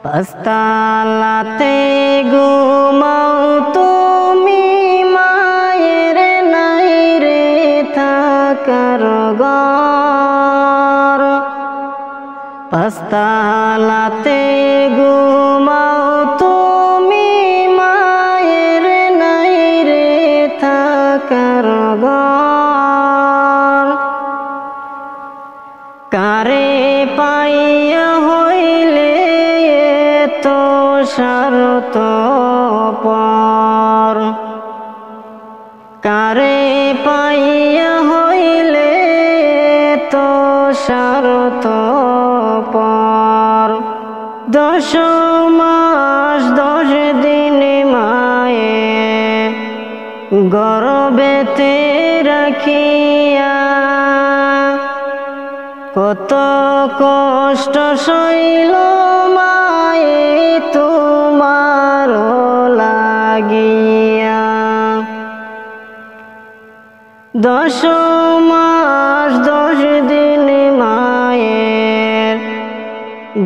পাঁচতলাতে ঘুমাও তুমি, মায়ের নাই রে থাকার ঘর। পাঁচতলাতে ঘুমাও তুমি, মায়ের নাই রে থাকার ঘর। কারে পাইয়া হইলে তো স্বার্থপর, কারে পাইয়া হইলে তো স্বার্থপর। 10 মাস 10 দিন মায়ে গর্ভেতে রাখিয়া, কত কষ্ট সইল মায়ে তোমার লাগিয়া। 10 মাস 10 দিন মায়ের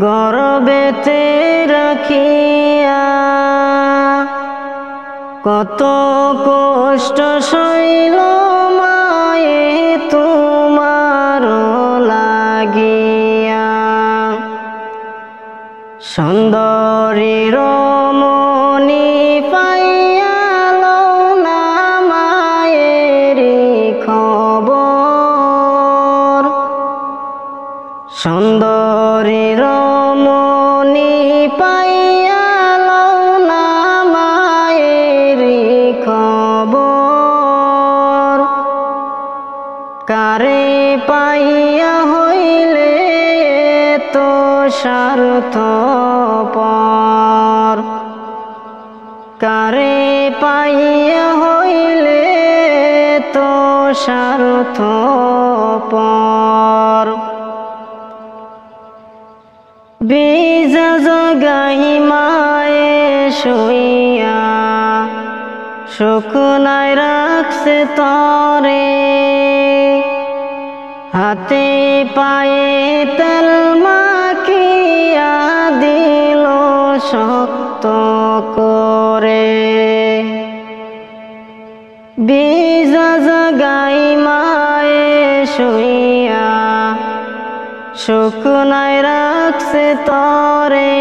গর্ভেতে রাখিয়া, কত কষ্ট সইল মায়ে তোমার লাগিয়া। সুন্দরী রমণী পাইয়া লও না মায়েরি খবর। সুন্দরী রমণী পাইয়া লও না মায়েরি খবর। কারে পাইয়া হইলে তো স্বার্থপর, কারে পাইয়া হইলে তো স্বার্থপর। বীজা জগাই মায়ে শুইয়া, শুকনায় রাখছে তরে। হাতে পায়ে তেল মাখিয়া দিল শক্ত করে। বীজা জগাই মায়ে শুইয়া, শুকনায় রাখছে তরে।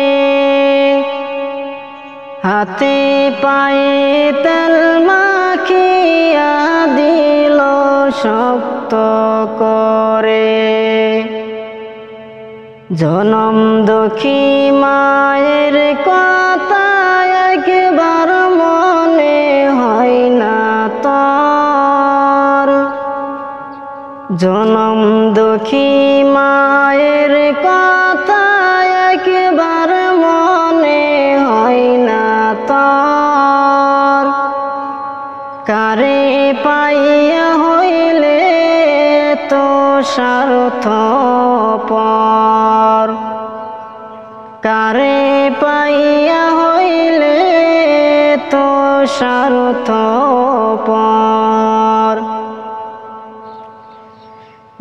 হাতে পায়ে তেল মাখিয়া দিল শক্ত করে। জনম দুঃখী মায়ের কথা একবার মনে হয় না তোর। জনম দুঃখী মায়ের কথা একবার মনে হয় না তোর। কারে পাইয়া হইলে তো স্বার্থপর, কারে পাইয়া হইলে তো স্বার্থপর।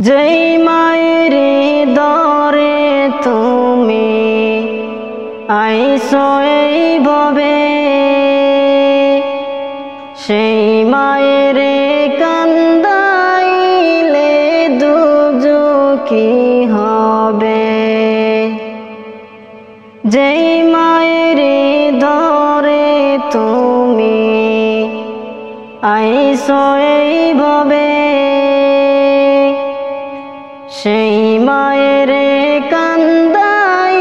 যেই মায়ের দরে তুমি আইছো এই ভবে, সেই মায়ের কান্দাইলে দুর্যোগী হবে। যেই মায়ের দরে তুমি আইছো এই ভবে, সেই মায়ের কান্দাইলে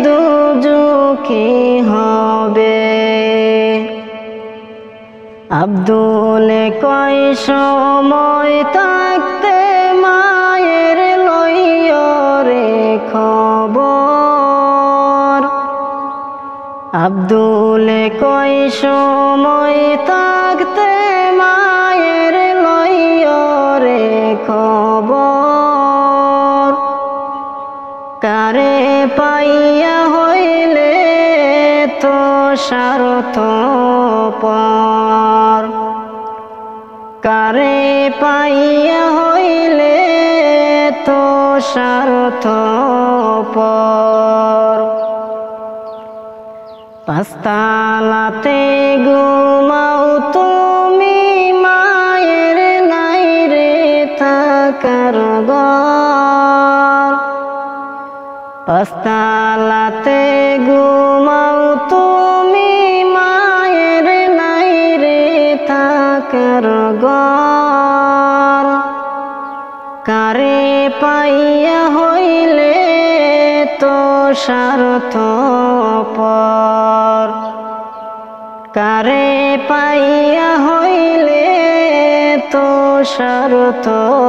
দুর্যোগী হবে। আব্দুল কয় সময় থাকতে মায়ের লইও রে খবর। আব্দুল কয় সময় থাকতে মায়ের লইও রে খবর। কারে পাইয়া হইলে তো স্বার্থপর, কারে পাইয়া হইলে তো স্বার্থপর। পাঁচতলাতে ঘুমাও তুমি মায়ের নাই রে থাকার ঘর। পাঁচতলাতে ঘুমাও তুমি মায়ের নাই রে থাকার ঘর। কারে পাইয়া হইলে তো স্বার্থপর, কারে পাইয়া হইলে তো স্বার্থপর।